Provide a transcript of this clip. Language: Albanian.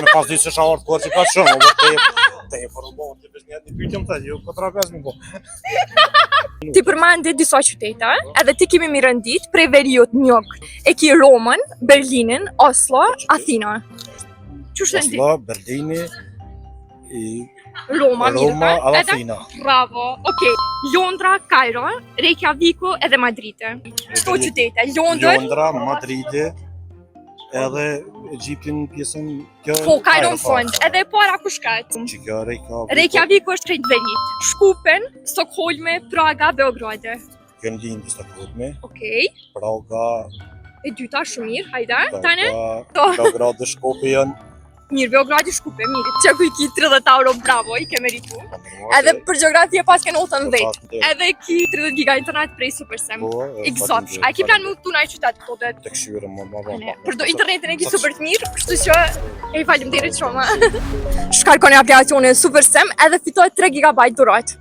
me pas ditë se shavar të që ka shumë, te e forëllohën të vesh një pyetjem të ju, po trapes më po. Ti përmende disa qytete, edhe ti kemi mi rëndit prej veriut njok. E ki Romën, Berlinin, Oslo, Athina. Qështë rëndit? Oslo, Berlini, Roma, Roma, edhe Athina. Bravo, okej. Londra, Kairo, Reykjaviku edhe Madridi. Çto qytete? Londra, Madridi, edhe Egjiptin pjesën kjo. Po, Kairo në fund, edhe para ku shkat. Që kjo Reykjaviku është krejt verit. Shkupen, Stockholmi, Praga, Beograde. Kjo në lindë Stockholmi, Okej. Praga, E dyta shumë mirë, hajde. Tane? Beograd dhe Shkopi janë. Mirë, Beogradi Shkupe, mirë. Që ku i ki 30 euro, bravo, i ke meritu. Edhe për geografi e pas ke notën 10. Edhe ki 30 giga internet prej Supersem. Exakt. A ki plan më këtu në qytet këto det? Të këshyre më. Për do internetin e ki super të mirë, kështu që e falim derit shumë. Shkarkoni aplikacionin Supersem edhe fitoj 3 GB durat.